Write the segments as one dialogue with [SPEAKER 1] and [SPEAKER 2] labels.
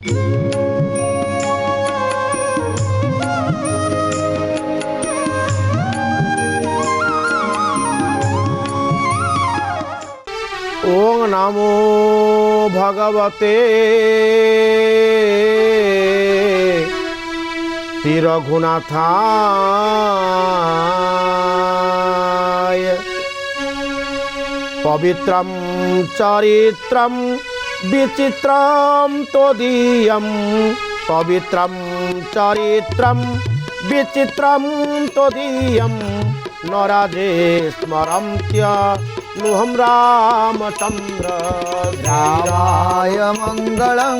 [SPEAKER 1] ओम नमो भगवते श्री रघुनाथाय। पवित्रं चरित्रं विचित्रं तोदीयं। पवित्रं चरित्रं विचित्रं तोदीयं। नराजे स्मरन्त्य नुहं रामचंद्र।
[SPEAKER 2] रामाय मंगलं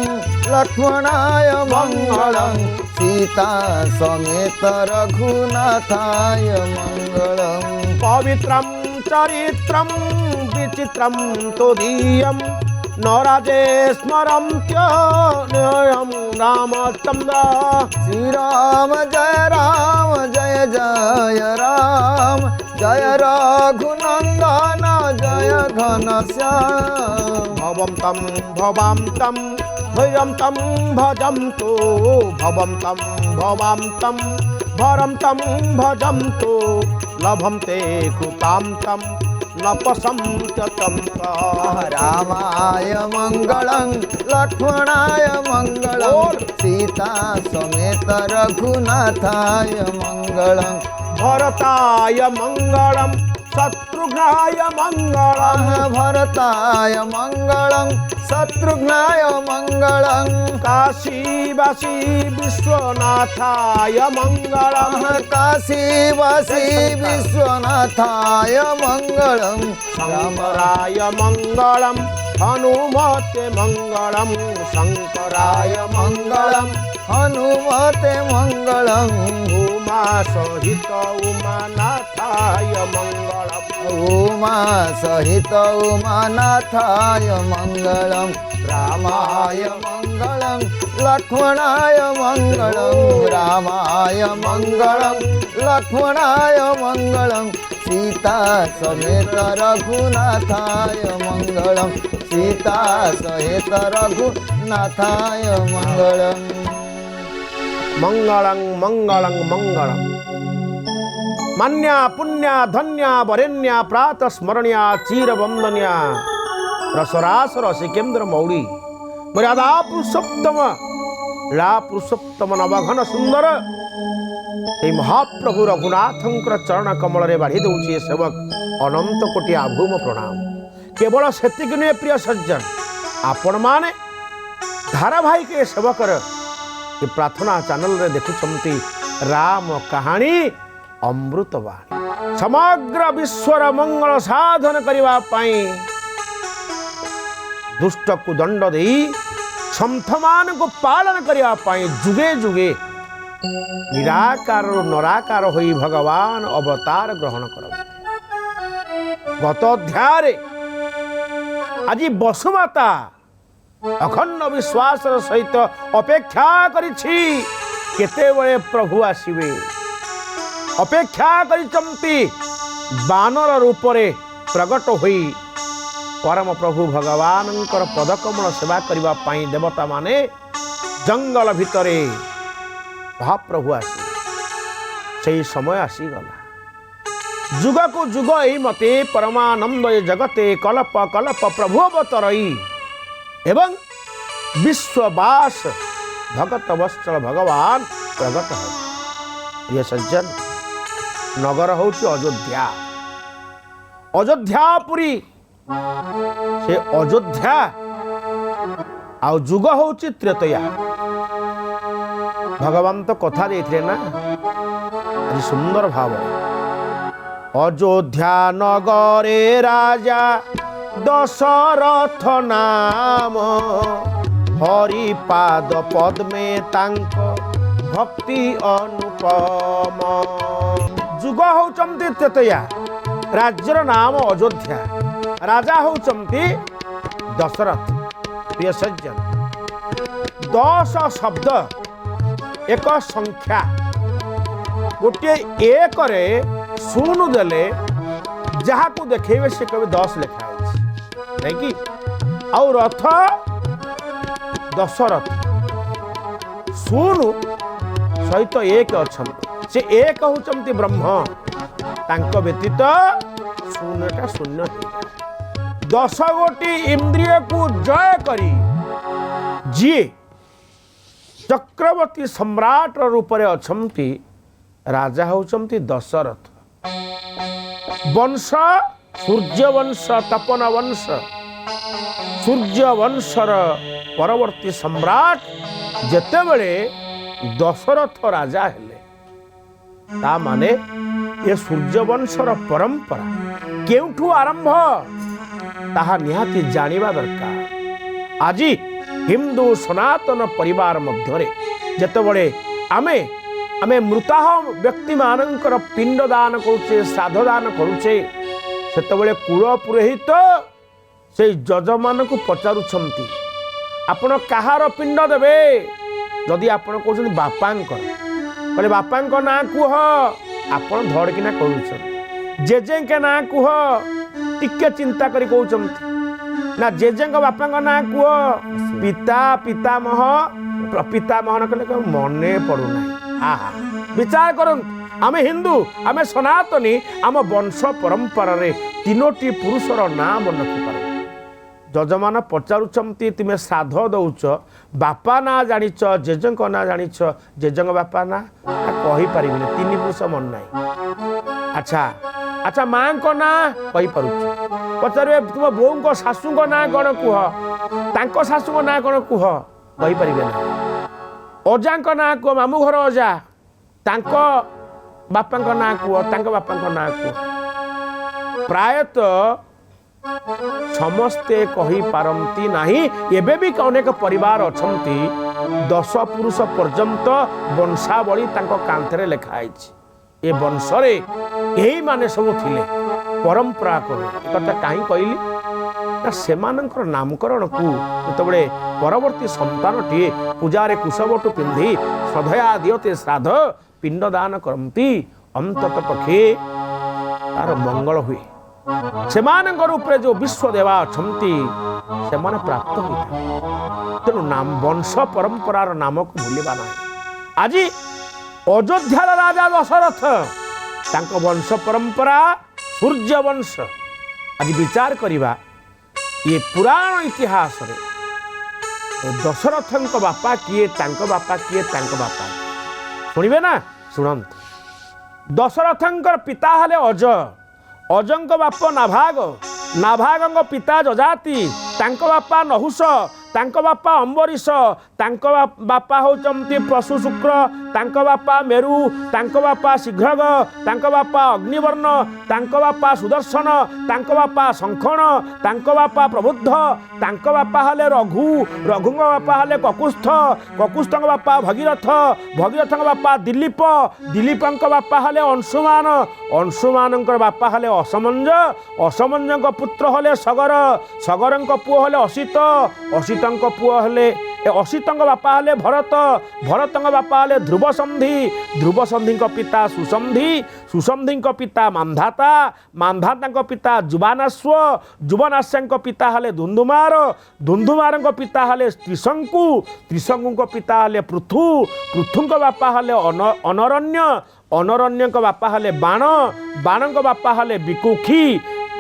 [SPEAKER 2] लक्ष्मणाय मंगलं सीता समेत रघुनाथाय मंगलं।
[SPEAKER 1] पवित्रं चरित्रं विचित्रं तोदीयं। नराजे स्मरन्त्यनुहं रामचंद्र।
[SPEAKER 2] श्री राम जय राम जय रघुनंदन जय घनश्याम।
[SPEAKER 1] भवं तं भवां तं भैरं तं भजन्तु। भवं तं भवां तं भरं तं भजन्तु। लभन्ते कृतां तं न पशन्त्यतं।
[SPEAKER 2] रामाय मंगलं लक्ष्मणाय मंगलं सीता समेत रघुनाथाय मंगलं।
[SPEAKER 1] भरताय मंगलं शत्रुघ्नाय मंगलं।
[SPEAKER 2] भरताय मंगलं शत्रुघ्नाय मंगलं।
[SPEAKER 1] काशीवासी विश्वनाथाय मंगलं।
[SPEAKER 2] काशीवासी विश्वनाथाय मंगलं।
[SPEAKER 1] शंकराय मंगलं हनुमते मंगलं। शंकराय मंगलं
[SPEAKER 2] हनुमते मंगलं।
[SPEAKER 1] उमा सहित उमानाथाय मंगलं।
[SPEAKER 2] उमा सहित उमानाथाय मंगलं। रामाय मंगलं लक्ष्मणाय मंगलं। रामाय मंगलं लक्ष्मणाय मंगलं सीता समेत रघुनाथाय मंगलं। सीता सहित रघुनाथाय मंगलं।
[SPEAKER 1] मंगलं मंगलं मंगलं। मन्या पुण्या धन्या वरेण्या प्रातः स्मरण्या चीर वंदन्या रसरास रसिकेन्द्र मौली मर्यादा पुरुषोत्तम ला पुरुषोत्तम नवघन सुंदर ये महाप्रभु रघुनाथंकर चरण कमल रे बाढ़ी दौची सेवक अनंत कोटि आभूम प्रणाम। केवल सेतिक नुहे प्रिय सज्जन आपण माने धारावाहिक सेवकर ये प्रार्थना चैनल रे देखुछंती राम कहानी अमृतवाणी। समग्र विश्वर मंगल साधन करने पाई दुष्ट को दंड दे संथमान को पालन करने पाई जुगे जुगे निराकार नराकार होई भगवान अवतार ग्रहण कर। गत अध्याय आज वसुमाता अखंड विश्वास सहित अपेक्षा करिछि केतेबेले प्रभु आसिबे। अपेक्षा करिचंती बानर रूप रे प्रकट होई परम प्रभु भगवानंकर पदकमल सेवा करबा पाई देवता माने जंगल भितरे महाप्रभु आसी से समय आसीगला। जुग को जुग यही मते परमानंद जगते कल्प कल्प प्रभु अवतरई एवं विश्ववास भगत वत्सल भगवान प्रकट है। प्रिय सज्जन नगर हूँ अयोध्या। अयोध्यापुरी से अयोध्या आउ जुग हूँ त्रेतया। भगवान तो कथा देते ना आज सुंदर भाव। अयोध्या नगरे राजा दशरथ नाम हरिपाद पद्मे तांक भक्ति अनुपम। जुग होचंती त्रेतया राज्यर नाम अयोध्या राजा होचंती दशरथ। प्रिय सज्जन 10 शब्द एक संख्या गोटे एक रे शून्य देले जहाँ को देखेबे से कभी 10 लिखा है कि आउ रथ दशरथ ଶୂନ ସହିତ ଏକ ଅଛନ୍ତି ସେ ଏକ ହଉଛନ୍ତି ବ୍ରହ୍ମ ତାଙ୍କ ବ୍ୟତୀତ ଶୂନ୍ୟଟା ଶୂନ୍ୟ ହେଇଯାଏ 10 ଗୋଟି ଇନ୍ଦ୍ରିୟକୁ ଜୟ କରି ଯିଏ ଚକ୍ରବର୍ତ୍ତୀ ସମ୍ରାଟ ରୂପରେ ଅଛନ୍ତି ରାଜା ହଉଛନ୍ତି ଦଶରଥ ବଂଶ ସୂର୍ଯ୍ୟବଂଶ ତପନ ବଂଶ ସୂର୍ଯ୍ୟବଂଶର ପରବର୍ତ୍ତୀ ସମ୍ରାଟ ଯେତେବେଳେ ଦଶରଥ ରାଜା ହେଲେ ତା ମାନେ ଏ ସୂର୍ଯ୍ୟବଂଶର ପରମ୍ପରା କେଉଁଠୁ ଆରମ୍ଭ ତାହା ନିହାତି ଜାଣିବା ଦରକାର ଆଜି ହିନ୍ଦୁ ସନାତନ ପରିବାର ମଧ୍ୟରେ ଯେତେବେଳେ ଆମେ ମୃତାହ ବ୍ୟକ୍ତିମାନଙ୍କର ପିଣ୍ଡ ଦାନ କରୁଛେ ଶ୍ରାଦ୍ଧ ଦାନ କରୁଛେ ସେତେବେଳେ କୁଳ ପୁରୋହିତ ସେଇ ଯଜମାନଙ୍କୁ ପଚାରୁଛନ୍ତି ଆପଣ କାହାର ପିଣ୍ଡ ଦେବେ ଯଦି ଆପଣ କହୁଛନ୍ତି ବାପାଙ୍କର କହିଲେ ବାପାଙ୍କ ନାଁ କୁହ ଆପଣ ଧଡ଼କିନା କହୁଛନ୍ତି ଜେଜେଙ୍କ ନାଁ କୁହ ଟିକେ ଚିନ୍ତା କରି କହୁଛନ୍ତି ନା ଜେଜେଙ୍କ ବାପାଙ୍କ ନାଁ କୁହ ପିତାମହ କହିଲେ ମନେ ପଡୁନାହିଁ ଆହା ବିଚାର କରନ୍ତୁ ଆମେ ହିନ୍ଦୁ ଆମେ ସନାତନୀ ଆମ ବଂଶ ପରମ୍ପରାରେ 3ଟି ପୁରୁଷର ନାଁ ମନେ ରଖିପାରୁ ଯଜମାନ ପଚାରୁଛନ୍ତି ତୁମେ ଶ୍ରାଦ୍ଧ ଦଉଛ ବାପା ନାଁ ଜାଣିଛ ଜେଜେଙ୍କ ନାଁ ଜାଣିଛ ଜେଜେଙ୍କ ବାପା ନାଁ କହିପାରିବିନି 3 ପୁରୁଷ ମନେ ନାହିଁ ଆଚ୍ଛା ମାଙ୍କ ନାଁ କହିପାରୁଛ ପଚାରିବେ ତୁମ ବୋଉଙ୍କ ଶାଶୁଙ୍କ ନାଁ କ'ଣ କୁହ ତାଙ୍କ ଶାଶୁଙ୍କ ନାଁ କ'ଣ କୁହ କହିପାରିବେ ନା ଅଜାଙ୍କ ନାଁ କୁହ ମାମୁଁ ଘର ଅଜା ତାଙ୍କ ବାପାଙ୍କ ନାଁ କୁହ ତାଙ୍କ ବାପାଙ୍କ ନାଁ କୁହ ପ୍ରାୟତଃ ସମସ୍ତେ କହିପାରନ୍ତି ନାହିଁ ଏବେ ବି ଅନେକ ପରିବାର ଅଛନ୍ତି 10 ପୁରୁଷ ପର୍ଯ୍ୟନ୍ତ ବଂଶାବଳୀ ତାଙ୍କ କାନ୍ଥରେ ଲେଖା ହେଇଛି ଏ ବଂଶରେ ଏଇମାନେ ସବୁ ଥିଲେ ପରମ୍ପରା କରୁ ଏକଥା କାହିଁ କହିଲି ନା ସେମାନଙ୍କର ନାମକରଣକୁ ଯେତେବେଳେ ପରବର୍ତ୍ତୀ ସନ୍ତାନଟିଏ ପୂଜାରେ କୁଶବଟୁ ପିନ୍ଧି ଶ୍ରଦ୍ଧୟା ଦିଅତେ ଶ୍ରାଦ୍ଧ ପିଣ୍ଡ ଦାନ କରନ୍ତି ଅନ୍ତତଃ ପକ୍ଷେ ତାର ମଙ୍ଗଳ ହୁଏ ସେମାନଙ୍କର ଉପରେ ଯେଉଁ ବିଶ୍ୱଦେବା ଅଛନ୍ତି ସେମାନେ ପ୍ରାପ୍ତ ହୋଇଥାନ୍ତି ତେଣୁ ବଂଶ ପରମ୍ପରାର ନାମକୁ ଭୁଲିବା ନାହିଁ ଆଜି ଅଯୋଧ୍ୟାର ରାଜା ଦଶରଥ ତାଙ୍କ ବଂଶ ପରମ୍ପରା ସୂର୍ଯ୍ୟବଂଶ ଆଜି ବିଚାର କରିବା ଇଏ ପୁରାଣ ଇତିହାସରେ ଦଶରଥଙ୍କ ବାପା କିଏ ତାଙ୍କ ବାପା କିଏ ତାଙ୍କ ବାପା ଶୁଣିବେ ନା ଶୁଣନ୍ତୁ ଦଶରଥଙ୍କର ପିତା ହେଲେ ଅଜଙ୍କ ବାପ ନାଭାଗଙ୍କ ପିତା ଯଜାତି ତାଙ୍କ ବାପା ନହୁଷ ତାଙ୍କ ବାପା ଅମ୍ବରୀଶ ତାଙ୍କ ବାପା ହେଉଛନ୍ତି ପଶୁ ଶୁକ୍ର ତାଙ୍କ ବାପା ମେରୁ ତାଙ୍କ ବାପା ଶୀଘ୍ରଗ ତାଙ୍କ ବାପା ଅଗ୍ନିବର୍ଣ୍ଣ ତାଙ୍କ ବାପା ସୁଦର୍ଶନ ତାଙ୍କ ବାପା ଶଙ୍ଖଣ ତାଙ୍କ ବାପା ପ୍ରବୁଦ୍ଧ ତାଙ୍କ ବାପା ହେଲେ ରଘୁଙ୍କ ବାପା ହେଲେ କକୁସ୍ଥଙ୍କ ବାପା ଭଗୀରଥଙ୍କ ବାପା ଦିଲ୍ଲୀପଙ୍କ ବାପା ହେଲେ ଅଂଶୁମାନଙ୍କର ବାପା ହେଲେ ଅସମଞ୍ଜଙ୍କ ପୁତ୍ର ହେଲେ ସଗରଙ୍କ ପୁଅ ହେଲେ ଅସିତଙ୍କ ପୁଅ ହେଲେ ଅସିତଙ୍କ ବାପା ହେଲେ ଭରତଙ୍କ ବାପା ହେଲେ ଧ୍ରୁବସନ୍ଧିଙ୍କ ପିତା ସୁସନ୍ଧିଙ୍କ ପିତା ମାନ୍ଧାତାଙ୍କ ପିତା ଯୁବନାଶ୍ୟଙ୍କ ପିତା ହେଲେ ଧୁନ୍ଧୁମାରଙ୍କ ପିତା ହେଲେ ତ୍ରିଶଙ୍କୁଙ୍କ ପିତା ହେଲେ ପୃଥୁଙ୍କ ବାପା ହେଲେ ଅନରଣ୍ୟଙ୍କ ବାପା ହେଲେ ବାଣଙ୍କ ବାପା ହେଲେ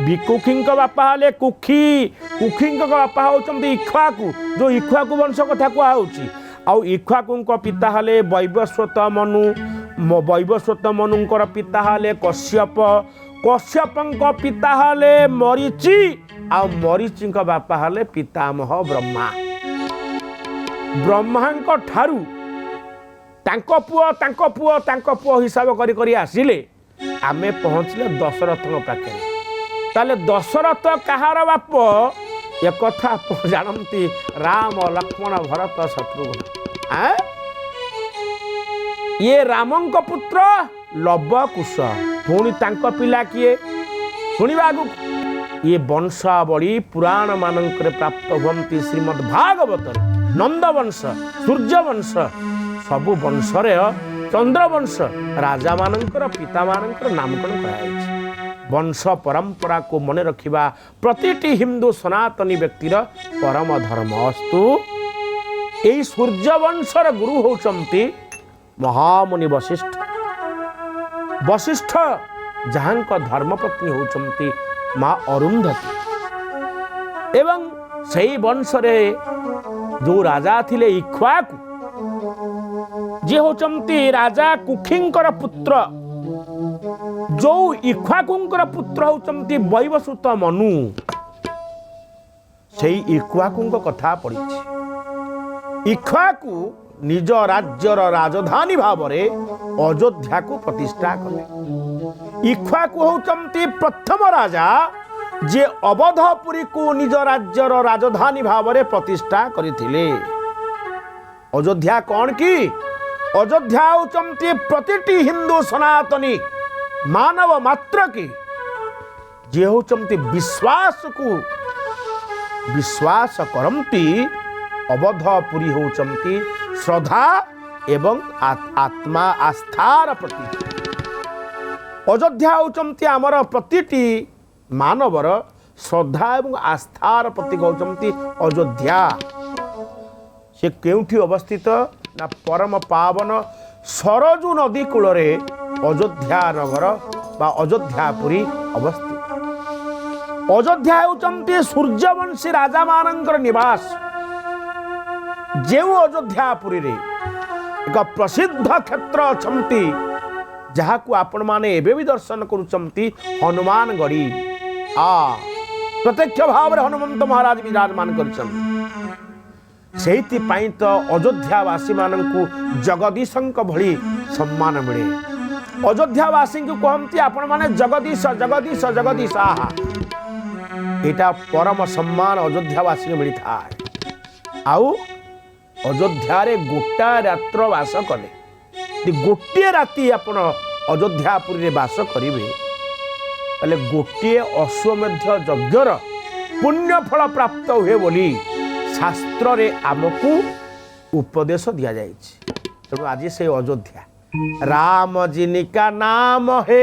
[SPEAKER 1] ବିକୁକ୍ଷୀଙ୍କ ବାପା ହେଲେ କୁକ୍ଷୀଙ୍କ ବାପା ହେଉଛନ୍ତି ଇକ୍ଷ୍ୱାକୁ ଯେଉଁ ଇକ୍ଷ୍ୱାକୁ ବଂଶ କଥା କୁହାହେଉଛି ଆଉ ଇକ୍ଷ୍ୱାକୁଙ୍କ ପିତା ହେଲେ ବୈବସ୍ୱତ ମନୁଙ୍କର ପିତା ହେଲେ କଶ୍ୟପଙ୍କ ପିତା ହେଲେ ମରିଚି ଆଉ ମରିଚିଙ୍କ ବାପା ହେଲେ ପିତାମହ ବ୍ରହ୍ମାଙ୍କ ଠାରୁ ତାଙ୍କ ପୁଅ ହିସାବ କରି ଆସିଲେ ଆମେ ପହଞ୍ଚିଲେ ଦଶରଥଙ୍କ ପାଖରେ ତାହେଲେ ଦଶରଥ କାହାର ବାପ ଏକଥା ଆପଣ ଜାଣନ୍ତି ରାମ ଲକ୍ଷ୍ମଣ ଭରତ ଶତ୍ରୁଘ୍ନ ଇଏ ରାମଙ୍କ ପୁତ୍ର ଲବକୁଶ ପୁଣି ତାଙ୍କ ପିଲା କିଏ ଶୁଣିବା ଆଗକୁ ଇଏ ବଂଶାବଳୀ ପୁରାଣ ମାନଙ୍କରେ ପ୍ରାପ୍ତ ହୁଅନ୍ତି ଶ୍ରୀମଦ୍ ଭାଗବତରେ ନନ୍ଦବଂଶ ସୂର୍ଯ୍ୟବଂଶ ସବୁ ବଂଶରେ ଚନ୍ଦ୍ରବଂଶ ରାଜାମାନଙ୍କର ପିତାମାନଙ୍କର ନାମକରଣ କରାଯାଇଛି ବଂଶ ପରମ୍ପରାକୁ ମନେ ରଖିବା ପ୍ରତିଟି ହିନ୍ଦୁ ସନାତନୀ ବ୍ୟକ୍ତିର ପରମ ଧର୍ମ ଅସ୍ତୁ এই সূর্যবংশর গুরু হচ্ছন্তি মহামুনি বশিষ্ঠ। বশিষ্ঠ যাহাଙ୍କ ধর্মপত্নী হচ্ছন্তি মা অরুন্ধতী এবং সেই বংশরে যে রাজা থিলে ইক্ষ্বাকু, যে হচ্ছন্তি রাজা কুক্ষিঙ্কর পুত্র, যে ইক্ষ্বাকুঙ্কর পুত্র হচ্ছন্তি বৈবসুত মନু, সেই ইକ୍ଷ୍ବାକୁଙ୍କ କଥା ପଡ଼ିଛି। ଇକ୍ଷ୍ବାକୁ ନିଜ ରାଜ୍ୟର ରାଜଧାନୀ ଭାବରେ ଅଯୋଧ୍ୟାକୁ ପ୍ରତିଷ୍ଠା କଲେ। ଇକ୍ଷ୍ବାକୁ ହେଉଛନ୍ତି ପ୍ରଥମ ରାଜା ଯିଏ ଅବଧପୁରୀକୁ ନିଜ ରାଜ୍ୟର ରାଜଧାନୀ ଭାବରେ ପ୍ରତିଷ୍ଠା କରିଥିଲେ। ଅଯୋଧ୍ୟା କ'ଣ କି? ଅଯୋଧ୍ୟା ହେଉଛନ୍ତି ପ୍ରତିଟି ହିନ୍ଦୁ ସନାତନୀ ମାନବ ମାତ୍ର କି ଯିଏ ହେଉଛନ୍ତି ବିଶ୍ୱାସ କରନ୍ତି ଅବଧପୁରୀ ହେଉଛନ୍ତି ଶ୍ରଦ୍ଧା ଏବଂ ଆତ୍ମା ଆସ୍ଥାର ପ୍ରତୀକ। ଅଯୋଧ୍ୟା ହେଉଛନ୍ତି ଆମର ପ୍ରତିଟି ମାନବର ଶ୍ରଦ୍ଧା ଏବଂ ଆସ୍ଥାର ପ୍ରତୀକ ହେଉଛନ୍ତି ଅଯୋଧ୍ୟା। ସେ କେଉଁଠି ଅବସ୍ଥିତ ନା ପରମ ପାବନ ସରଜୁ ନଦୀ କୂଳରେ ଅଯୋଧ୍ୟା ନଗର ବା ଅଯୋଧ୍ୟାପୁରୀ ଅବସ୍ଥିତ। ଅଯୋଧ୍ୟା ହେଉଛନ୍ତି ସୂର୍ଯ୍ୟବଂଶୀ ରାଜାମାନଙ୍କର ନିବାସ। ଯେଉଁ ଅଯୋଧ୍ୟାପୁରୀରେ ଏକ ପ୍ରସିଦ୍ଧ କ୍ଷେତ୍ର ଅଛନ୍ତି ଯାହାକୁ ଆପଣମାନେ ଏବେ ବି ଦର୍ଶନ କରୁଛନ୍ତି, ହନୁମାନଗଡ଼ି। ପ୍ରତ୍ୟକ୍ଷ ଭାବରେ ହନୁମନ୍ତ ମହାରାଜ ବିରାଜମାନ କରିଛନ୍ତି। ସେଇଥିପାଇଁ ତ ଅଯୋଧ୍ୟାବାସୀମାନଙ୍କୁ ଜଗଦୀଶଙ୍କ ଭଳି ସମ୍ମାନ ମିଳେ। ଅଯୋଧ୍ୟାବାସୀଙ୍କୁ କହନ୍ତି ଆପଣମାନେ ଜଗଦୀଶ ଜଗଦୀଶ ଜଗଦୀଶ। ଏଇଟା ପରମ ସମ୍ମାନ ଅଯୋଧ୍ୟାବାସୀଙ୍କୁ ମିଳିଥାଏ। ଆଉ ଅଯୋଧ୍ୟାରେ ଗୋଟାଏ ରାତ୍ର ବାସ କଲେ, ଗୋଟିଏ ରାତି ଆପଣ ଅଯୋଧ୍ୟାପୁରୀରେ ବାସ କରିବେ, ତାହେଲେ ଗୋଟିଏ ଅଶ୍ୱମେଧ ଯଜ୍ଞର ପୁଣ୍ୟ ଫଳ ପ୍ରାପ୍ତ ହୁଏ ବୋଲି ଶାସ୍ତ୍ରରେ ଆମକୁ ଉପଦେଶ ଦିଆଯାଇଛି। ତେଣୁ ଆଜି ସେଇ ଅଯୋଧ୍ୟା, ରାମ ଜିନିକା ନାମ ହେ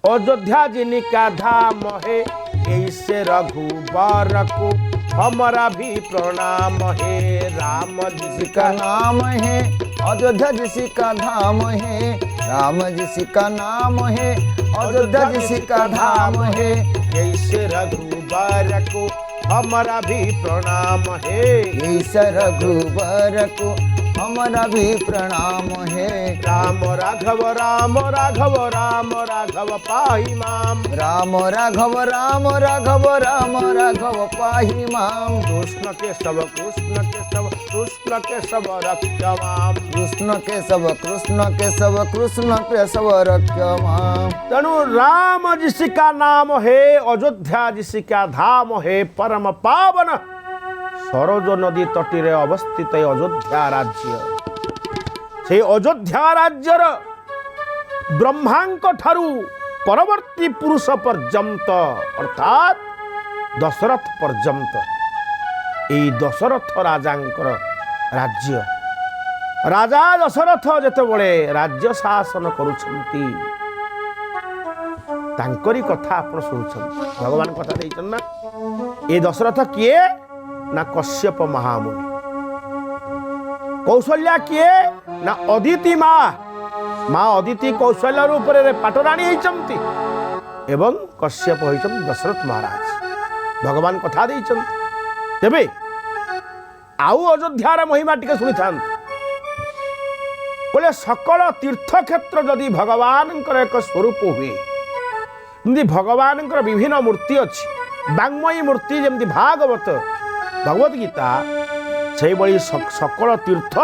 [SPEAKER 1] अयोध्या जिनिका धाम है, ऐसे रघुबर को हमारा भी प्रणाम है। राम जी
[SPEAKER 2] का नाम है अयोध्या जिसी का धाम है, राम जी का नाम है अयोध्या जिसी का धाम है।
[SPEAKER 1] ऐसे रघुबर को हमारा भी प्रणाम है,
[SPEAKER 2] ऐसे रघुबर को हमारा भी प्रणाम है।
[SPEAKER 1] राम राघव राम राघव राम राघव पाहि माम,
[SPEAKER 2] राम राघव राम राघव राम राघव पाहि माम।
[SPEAKER 1] कृष्ण के सब कृष्ण के सब कृष्ण के सब रक्ष माम,
[SPEAKER 2] कृष्ण के सब कृष्ण के सब कृष्ण के सब रक्ष माम।
[SPEAKER 1] तेणु राम जिसी का नाम है, अयोध्या जिसी का धाम है, परम पावन सरोज नदी तटीरे अवस्थित अयोध्या राज्य। से अयोध्या राज्यर ब्रह्मांक ठारू परवर्ती पुरुष पर्यंत अर्थात दशरथ पर्यंत यही दशरथ राजांकर राज्य। राजा दशरथ जेतेबेले राज्य शासन करुछंती तांकरी कथा आपण सुनुछंती। भगवान कथा देइछन ना, ए दशरथ किए ना कश्यप महामुनि, कौशल्या किए ना अदिति माँ अदिति कौशल्या रूप पाटराणी होइछंती एवं कश्यप होइछन दशरथ महाराज। भगवान कथा देइछंती। तेबे आउ अयोध्यार महिमा टिके सुनिथांत। बोले सकल तीर्थ क्षेत्र जदि भगवानंकर एक स्वरूप हुए, जमती भगवानंकर विभिन्न मूर्ति अच्छी, वाङ्मयी मूर्ति जमती भागवत भगवत गीता, से भली सकल तीर्थ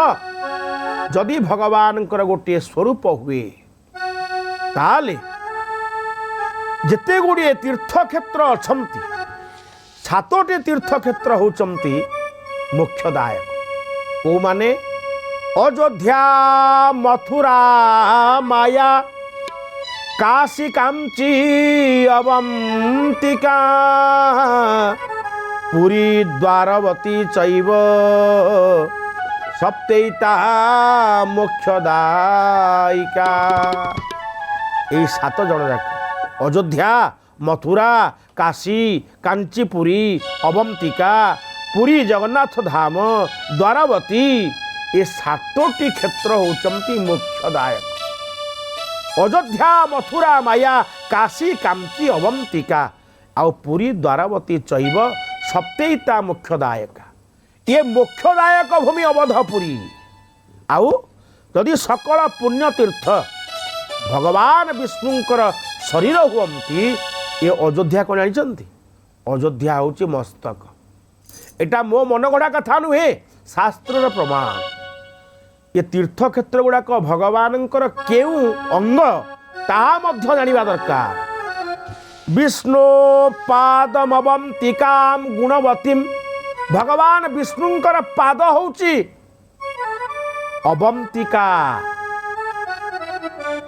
[SPEAKER 1] जदि भगवानंकर गोटे स्वरूप हुए, ताले जेते गुड़िए तीर्थ क्षेत्र अछंती, सातोटी तीर्थ क्षेत्र होचंती मोक्षदायक। को माने अयोध्या मथुरा माया काशी कांची अवंतिका पुरी द्वारवती चैव सप्तैता मोक्षदायिका। यही सात जन जाक अयोध्या मथुरा काशी कांचीपुरी अवंतिका पुरी जगन्नाथ धाम द्वारावती ये सातोटी क्षेत्र होचंती मोक्षदायक। अयोध्या मथुरा माया काशी कांची अवंतिका आउ पुरी द्वारावती चैव सप्तैता मोक्षदायक। ये मोक्षदायक भूमि अवधपुरी। आउ यदि सकल पुण्यतीर्थ भगवान विष्णुंकर शरीर हुअंती ये अयोध्या कौन जानते? अयोध्या हूँ मस्तक। एटा मो मन गढ़ा कथा नुहे, शास्त्र प्रमाण। ये तीर्थ क्षेत्र गुड़ाक भगवान केउ अंग ताहा मध्य जानिबा दरकार। विष्णु पादमवंतिकाम गुणवतीम, भगवान विष्णुंकर पाद होउची अवंतिका।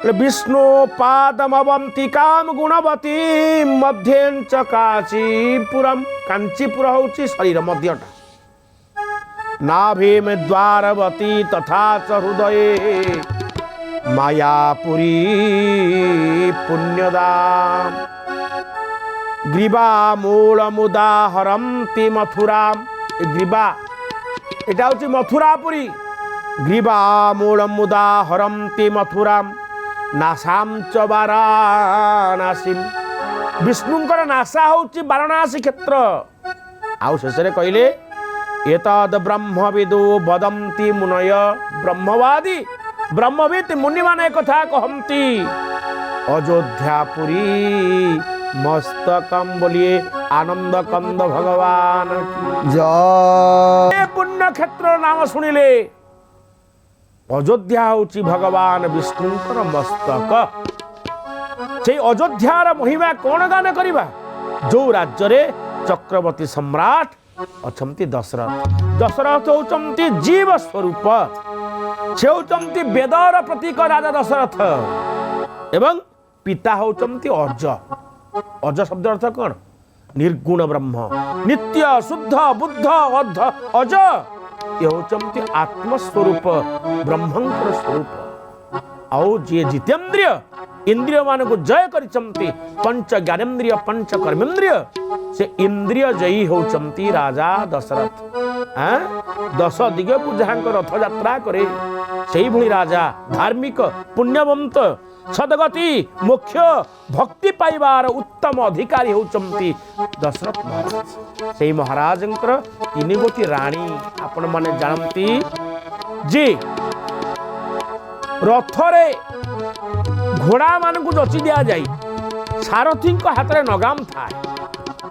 [SPEAKER 1] विष्णु पादमवंतिकाम गुणवती मध्येच कांचीपुरम, कांचीपुर होउची शरीर मध्यटा। नाभि में द्वारवती तथा च हृदये मायापुरी पुण्यदाम। ग्रीवा मूल मुदाहरंती मथुराम, ग्रीवा एटा होची मथुरापुरी। ग्रीवा मूल मुदाहरंती मथुराम नासाम च वाराणसी। विष्णुंकर नासा होची वाराणसी क्षेत्र। आउ शेषरे कहले एतद ब्रह्मविदु वदंती मुनय, ब्रह्मवादी ब्रह्मविद मुनि माने कथा कहंती अयोध्यापुरी मस्तकम। बोलिए आनंद कंद भगवान की
[SPEAKER 2] जय।
[SPEAKER 1] पुण्य क्षेत्र नाम सुनिले अयोध्या होची भगवान विष्णुंकर मस्तक। से अयोध्यार महिमा कौन गान करिबा? जो राज्य रे चक्रवर्ती सम्राट अछंती दशरथ। दशरथ होचंती जीव स्वरूप, से होचंती वेदर प्रतीक राजा दशरथ। एवं पिता होचंती अज। अज शब्द अर्थ कौन? निर्गुण ब्रह्म, नित्य शुद्ध बुद्ध अध अज। ये होचंती आत्मस्वरूप ब्रह्मंकर स्वरूप। आउ जी जितेंद्रिय इंद्रिय मान को जय करिचंती, पंच ज्ञानेन्द्रिय पंच कर्मेन्द्रिय, से इंद्रिय जयी होचंती राजा दशरथ। दश दिग को जहां रथ यात्रा करे से भली राजा धार्मिक पुण्यवंत सदगति मोक्ष भक्ति पाइबार उत्तम अधिकारी होचंती दशरथ महाराज। से महाराजंकर तीन गोटी राणी आपण माने जानती जे रथरे घोड़ा मान को जचि दिया जाए, सारथी हाथ में लगाम थाए।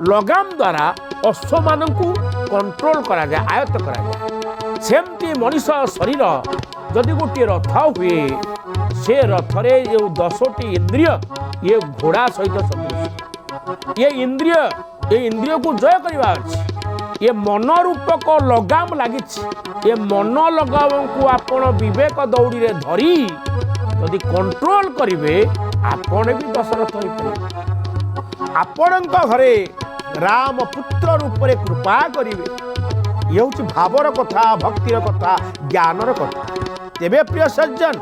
[SPEAKER 1] लगाम द्वारा अश्व मान को कंट्रोल करा जाए, आयत्त करा जाए। सेमती मनीष शरीर जदि गोटे रथ हुए, से रथरे जो 10टी इंद्रिय ये घोड़ा सहित सदृश। ये इंद्रिय को जय करवा अच्छी। ये मन रूपक लगाम लगी। ये मन लगाम को आपण विवेक दौड़ी रे धरी यदि कंट्रोल करिवे, आपण भी दशरथ होई पारे। आपणक घरे राम पुत्र रूप रे कृपा करिवे। ये हूँ भावर कथा, भक्तिर कथा, ज्ञानर कथा। तेबे प्रिय सज्जन,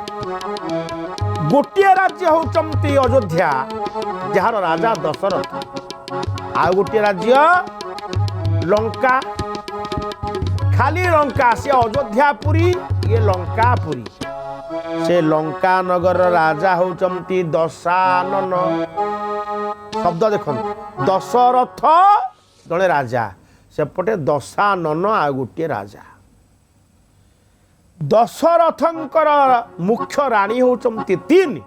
[SPEAKER 1] गोटे राज्य होचंती अयोध्या, जार राजा दशरथ। आ गोटे राज्य लंका। खाली लंका, से अयोध्यापुरी, ये लंकापुरी। से लंका नगर राजा होचंती दशानन। शब्द देखो, दशरथ जड़े राजा, सेपटे दशानन आ गोटे राजा। दशरथंकर मुख्य राणी होचंती 3,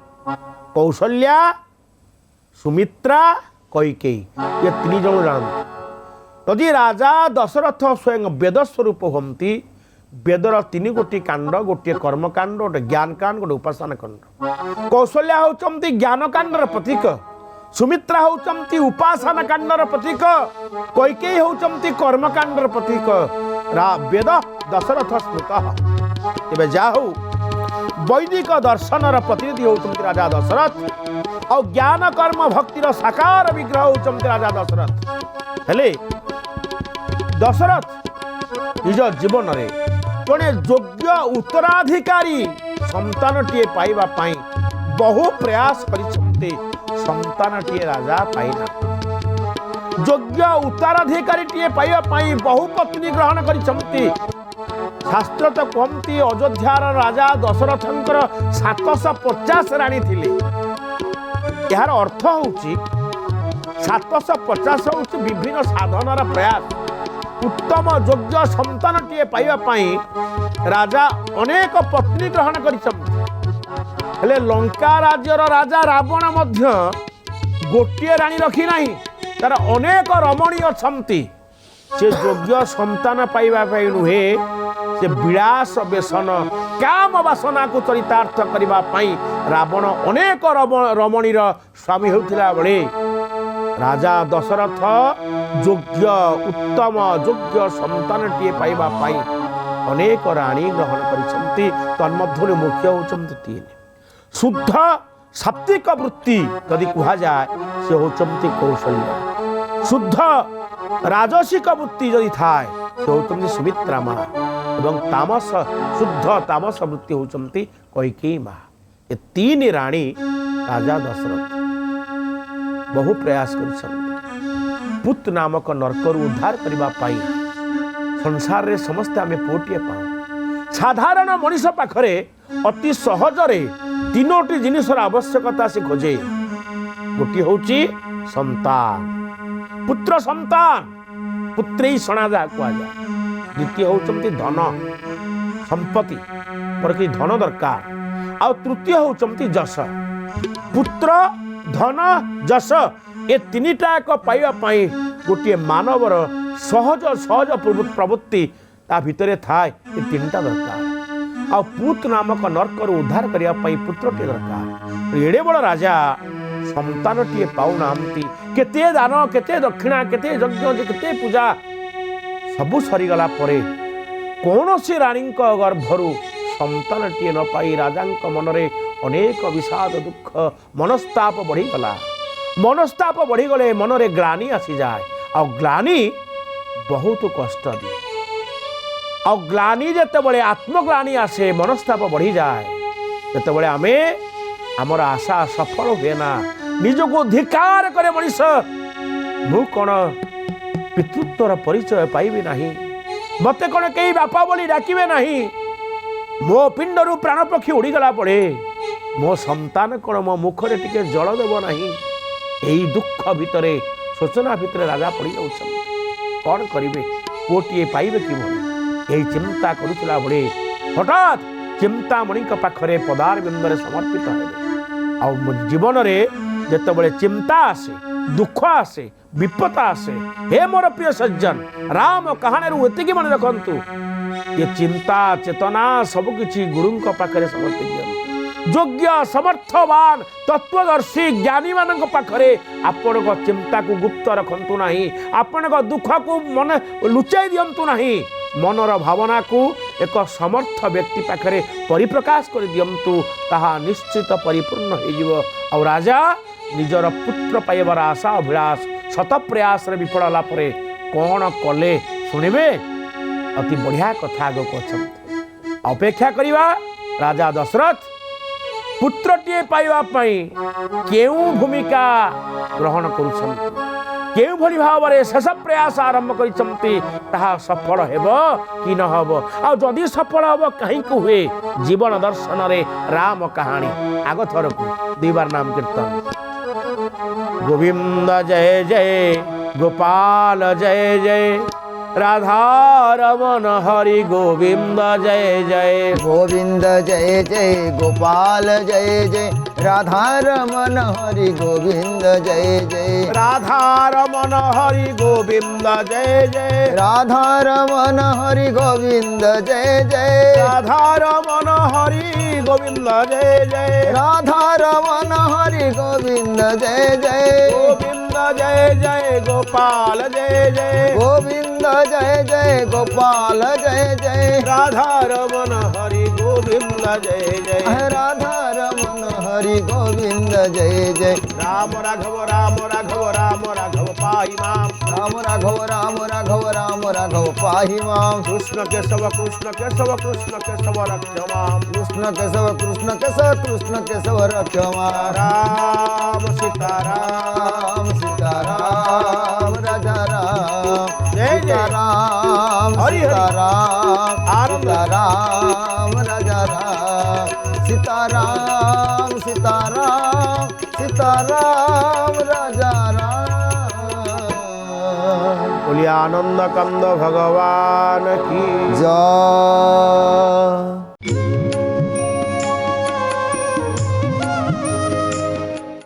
[SPEAKER 1] कौशल्या, सुमित्रा, कैकेयी। ये 3 जन जानते। यदि राजा दशरथ स्वयं वेद स्वरूप हमती, वेदर 3 गोटी कांड, गोटे कर्मकांड, गोटे ज्ञान कांड, गोटे उपासना कांड। कौशल्या होचंती ज्ञान कांडर प्रतीक, सुमित्रा होचंती उपासना कांडर प्रतीक, कैकेयी होचंती कर्मकांडर प्रतीक। वेद दशरथ स्मृत। तेबे जाहु वैदिक दर्शनर प्रतिनिधि होचंती राजा दशरथ, और ज्ञान कर्म भक्तिर साकार विग्रह होचंती राजा दशरथ। हेले दशरथ निज जीवन रे जड़े योग्य उत्तराधिकारी संतानटीए पाइबा पाई बहु प्रयास करिसंते, संतानटीए राजा पाइना। योग्य उत्तराधिकारी पाइबा पई बहु पत्नी ग्रहण करिसंती। शास्त्र तो कहती अयोध्यार राजा दशरथंकर 750 राणी थिले। यार अर्थ होउची 750 होउची विभिन्न साधनर प्रयास। उत्तम योग्य संतान टीए पाइबा पई राजा अनेक पत्नी ग्रहण करिसंती। हेले लंका राज्यर राजा रावण मध्य गोटे राणी रखी नाही, तार अनेक रमणी अछंती। से योग्य संतान पाइबा पई नुहे, से विलास व्यसन काम वासना को चरितार्थ करबा पई रावण अनेक रमणीर स्वामी होतिला बेले राजा दशरथ योग्य उत्तम योग्य संतान टीए पाइबा पई अनेक राणी ग्रहण करिसंती। तन्मध्यरु मुख्य होचंती 3। शुद्ध सात्विक वृत्ति यदि कहा जाए से होचंती कौशल्य। शुद्ध राजसिक वृत्ति यदि थाए से होचंती सुमित्रा माँ। एवं तामस शुद्ध तामस वृत्ति होचंती कैकेयी माँ। ये 3 राणी राजा दशरथ बहु प्रयास करिसंती। पुत नामक नरकरु उद्धार करबा पाई संसार रे समस्त आमे पोटिए पाऊ। साधारण मनीष पाखरे अति सहजरे 3टी जिनिसर आवश्यकता से खोजे। गोटी होची संतान, पुत्र संतान, पुत्री सणा जा कुआ जाए। द्वितीय होचंती धन संपत्ति पर कि धन दरकार। आ तृतीय होचंती जस। पुत्र धन जस ए 3टा एक पाइबा पई गोटे मानवर सहज सहज प्रवृत्ति ता भितरे थाए। ए 3टा दरकार। आ पुत नामक नरकर उद्धार करिया पई पुत्रटे दरकार। एडे बड़ राजा संतान टीए पाउ नामती। केते दान केते दक्षिणा केते यज्ञ केते पूजा सबु सरी गला परे कौनसी रानी गर्भरु संतान टीए न पाई राजांक मनरे अनेक विषाद दुख मनस्ताप बढ़ी गला। मनस्ताप बढ़ी गले मनरे ग्लानि आसी जाए। आ ग्लानि बहुत कष्ट दिए। आ ग्लानि जेतेबेले आत्मग्लानि आसे मनस्ताप बढ़ी जाए जेतेबेले आमे आमर आशा सफल हुए ना। निजको धिकार करे मनीष मु कौन पितृत्वर परिचय पाइबी नहीं, मते कौन कई बापा बोली डाकिबे नहीं। मो पिंडरू प्राण पक्षी उड़ीगला पड़े मो संतान कौन मो मुखरे टिके जल देव नहीं। यही दुख भितरे शोचना भितरे राजा पड़ी जाउछन। कौन करिवे पुओटिए पाइबे कि यही चिंता करुला बड़े हठात चिंतामणि पाखरे पदार बिंदरे समर्पित हेबे। आ जीवन में जेतेबेले चिंता आसे दुख आसे विपद आसे, हे मोर प्रिय सज्जन राम कहानी एतिकी मन रखंतु ये चिंता चेतना सबकिछि गुरुंक पाखरे समर्पित दियंतु। योग्य समर्थवान तत्वदर्शी ज्ञानी मानक पाखरे आपणक चिंता को गुप्त रखंतु नहीं। आपणक दुख को मन लुचाई दियंतु नहीं। मनर भावना को एक समर्थ व्यक्ति पाखरे परिप्रकाश कर दियंतु, ताहा निश्चित परिपूर्ण हो। और राजा निजर पुत्र पाइबार आशा अभिलाष शत प्रयास रे विफल होला परे कौन कले शुणिबे। अति बढ़िया कथा आग को अपेक्षा करिबा। राजा दशरथ पुत्रटीए पाइबा पई केउ भूमिका ग्रहण करुछंती, केउ भली भावरे शेष प्रयास आरंभ करिसंती, ताहा सफल हेबो कि न हेबो। आ जदि सफल हेबो कहीं को हुए जीवन दर्शन रे राम कहानी। आग थरकु 2 बार नाम कीर्तन। गोविंद जय जय गोपाल जय जय राधा रमन हरि गोविंद जय जय।
[SPEAKER 2] गोविंद जय जय गोपाल जय जय राधा रमन हरि गोविंद जय जय।
[SPEAKER 1] राधा रमन हरि गोविंद जय जय।
[SPEAKER 2] राधा रमन हरि गोविंद जय जय।
[SPEAKER 1] राधा रमन हरि गोविंद जय जय।
[SPEAKER 2] राधा रमन हरि गोविंद जय जय।
[SPEAKER 1] गोविंद जय जय गोपाल जय जय।
[SPEAKER 2] गोविंद जय जय गोपाल जय जय।
[SPEAKER 1] राधा रमन हरि गोविंद जय जय।
[SPEAKER 2] राधा रमन हरि गोविंद जय जय।
[SPEAKER 1] राम राघव राम राघव राम राघव पाहि माम।
[SPEAKER 2] राम राघव राम राघव राम राघव पाहि माम।
[SPEAKER 1] कृष्ण केशव कृष्ण केशव कृष्ण केशव रक्ष माम।
[SPEAKER 2] कृष्ण केशव कृष्ण केशव कृष्ण केशव रक्ष माम।
[SPEAKER 1] राम सीताराम
[SPEAKER 2] राम सीताराम सीताराम
[SPEAKER 1] हरि हरि।
[SPEAKER 2] सीताराम
[SPEAKER 1] आनंद।
[SPEAKER 2] सीताराम राजा राम सीताराम सीताराम सीताराम राजा राम।
[SPEAKER 1] बोलिए आनंद कंद भगवान की
[SPEAKER 2] जय।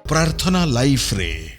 [SPEAKER 3] प्रार्थना लाइफ रे